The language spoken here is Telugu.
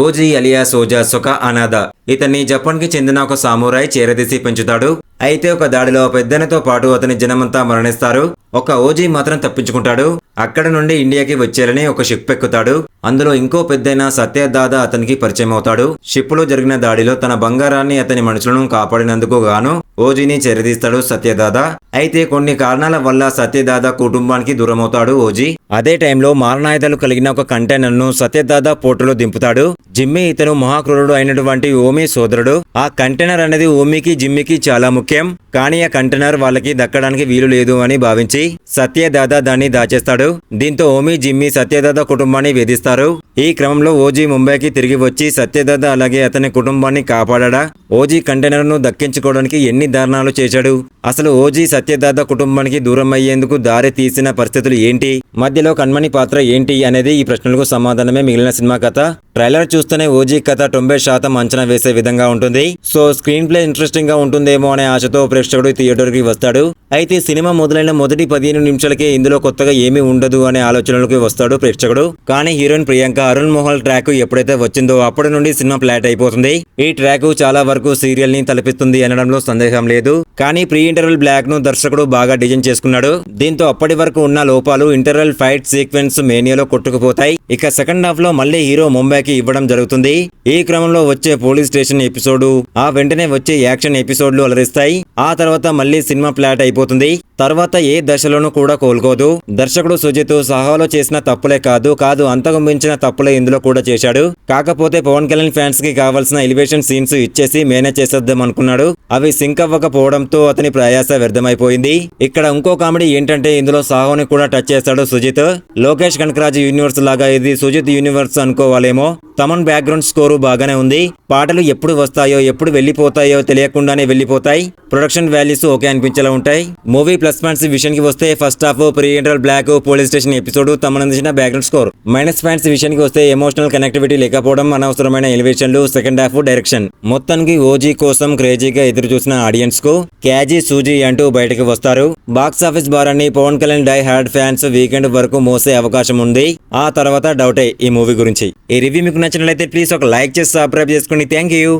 ఓజీ అలియాస్ ఓజాస్ ఒక అనాథ. ఇతన్ని జపాన్ కి చెందిన ఒక సామురాయ్ చేరదీసి పెంచుతాడు. అయితే ఒక దాడిలో పెద్దనతో పాటు అతని జనమంతా మరణిస్తారు. ఒక ఓజీ మాత్రం తప్పించుకుంటాడు. అక్కడ నుండి ఇండియాకి వచ్చేయాలని ఒక షిప్ ఎక్కుతాడు. అందులో ఇంకో పెద్దయిన సత్యదాదా అతనికి పరిచయం అవుతాడు. షిప్ లో జరిగిన దాడిలో తన బంగారాన్ని అతని మనుషులను కాపాడినందుకు గాను ఓజీని చేరదీస్తాడు సత్యదాదా. అయితే కొన్ని కారణాల వల్ల సత్యదాదా కుటుంబానికి దూరమవుతాడు ఓజీ. అదే టైంలో మారణాయుధాలు కలిగిన ఒక కంటైనర్ ను సత్యదాదా పోర్టులో దింపుతాడు. జిమ్మీ ఇతను మహాక్రూరుడు అయినటువంటి ఓమీ సోదరుడు. ఆ కంటైనర్ అనేది ఓమీకి జిమ్మీకి చాలా ముఖ్యం. కానీ ఆ కంటైనర్ వాళ్ళకి దక్కడానికి వీలు లేదు అని భావించి సత్యదాదా దాన్ని దాచేస్తాడు. దీంతో ఓమీ జిమ్మీ సత్యదాదా కుటుంబాన్ని వేధిస్తారు. ఈ క్రమంలో ఓజీ ముంబైకి తిరిగి వచ్చి సత్యదాదా అలాగే అతని కుటుంబాన్ని కాపాడా. ఓజీ కంటైనర్ ను దక్కించుకోవడానికి ఎన్ని దారుణాలు చేశాడు. అసలు ఓజీ సత్యదాదా కుటుంబానికి దూరం అయ్యేందుకు దారి తీసిన పరిస్థితులు ఏంటి, మధ్యలో కణ్మణి పాత్ర ఏంటి అనేది ఈ ప్రశ్నలకు సమాధానమే మిగిలిన సినిమా కథ. ట్రైలర్ చూస్తేనే ఓజీ కథ 90% అంచనా వేసే విధంగా ఉంటుంది. సో స్క్రీన్ ప్లే ఇంట్రెస్టింగ్ గా ఉంటుందేమో అనే ఆశతో ప్రేక్షకుడు థియేటర్ కి వస్తాడు. అయితే సినిమా మొదలైన మొదటి 15 నిమిషాలకే ఇందులో కొత్తగా ఏమీ ఉండదు అనే ఆలోచనలకు వస్తాడు ప్రేక్షకుడు. కానీ హీరోయిన్ ప్రియాంక అరుణ్ మోహల్ ట్రాక్ ఎప్పుడైతే వచ్చిందో అప్పటి నుండి సినిమా ఫ్లాట్ అయిపోతుంది. ఈ ట్రాక్ చాలా వరకు సీరియల్ ని తలపిస్తుంది అనడంలో సందేహం లేదు. కానీ ప్రీ ఇంటర్వెల్ బ్లాక్ ను దర్శకుడు బాగా డిజైన్ చేసుకున్నాడు. దీంతో అప్పటి వరకు ఉన్న లోపాలు ఇంటర్వెల్ ఫైట్ సీక్వెన్స్ మేనియాలో కొట్టుకుపోతాయి. ఇక సెకండ్ హాఫ్ లో మళ్ళీ హీరో ముంబైకి ఇవ్వడం జరుగుతుంది. ఈ క్రమంలో వచ్చే పోలీస్ స్టేషన్ ఎపిసోడ్, ఆ వెంటనే వచ్చే యాక్షన్ ఎపిసోడ్లు అలరిస్తాయి. ఆ తర్వాత మళ్ళీ సినిమా ఫ్లాట్ అయిపోతుంది. తర్వాత ఏ దశలోనూ కూడా కోలుకోదు. దర్శకుడు సుజిత్ సాహాలో చేసిన తప్పులే కాదు అంతకు మించిన తప్పులే ఇందులో కూడా చేశాడు. కాకపోతే పవన్ కళ్యాణ్ ఫ్యాన్స్ కి కావాల్సిన ఎలివేషన్ సీన్స్ ఇచ్చేసి మేనేజ్ చేసేద్దాం అనుకున్నాడు. అవి సింక్ అవ్వకపోవడంతో అతని ప్రయాస వ్యర్థమైపోయింది. ఇక్కడ ఇంకో కామెడీ ఏంటంటే ఇందులో సాహోని కూడా టచ్ చేస్తాడు సుజిత్. లోకేష్ కనకరాజ్ యూనివర్స్ లాగా ఇది సుజిత్ యూనివర్స్ అనుకోవాలేమో. తమన్ బ్యాక్గ్రౌండ్ స్కోరు బాగానే ఉంది. పాటలు ఎప్పుడు వస్తాయో ఎప్పుడు వెళ్లిపోతాయో తెలియకుండానే వెళ్లిపోతాయి. ప్రొడక్షన్ వాల్యూస్ ఓకే అనిపించేలా ఉంటాయి. మూవీ ప్లస్ పాయింట్స్ విషయానికి వస్తే first half pre interval block police station episode తమనందించిన బ్యాక్గ్రౌండ్ స్కోర్. మైనస్ పాయింట్స్ విషయానికి వస్తే ఎమోషనల్ కనెక్టివిటీ లేకపోవడం, అనవసరమైన ఎలివేషన్లు, సెకండ్ హాఫ్ డైరెక్షన్. మొత్తానికి ఓజీ కోసం క్రేజీగా ఎదురు చూసిన ఆడియన్స్ కు క్యాజీ సూజీ అంటూ బయటకు వస్తారు. బాక్స్ ఆఫీస్ భారాన్ని Pawan Kalyan die hard fans weekend వరకు మోసే అవకాశం ఉంది. ఆ తర్వాత డౌటే ఈ మూవీ గురించి. ఈ రివ్యూ మీకు నచ్చినట్లయితే ప్లీజ్ ఒక లైక్ చేసి సబ్స్క్రైబ్ చేసుకోండి. Thank you.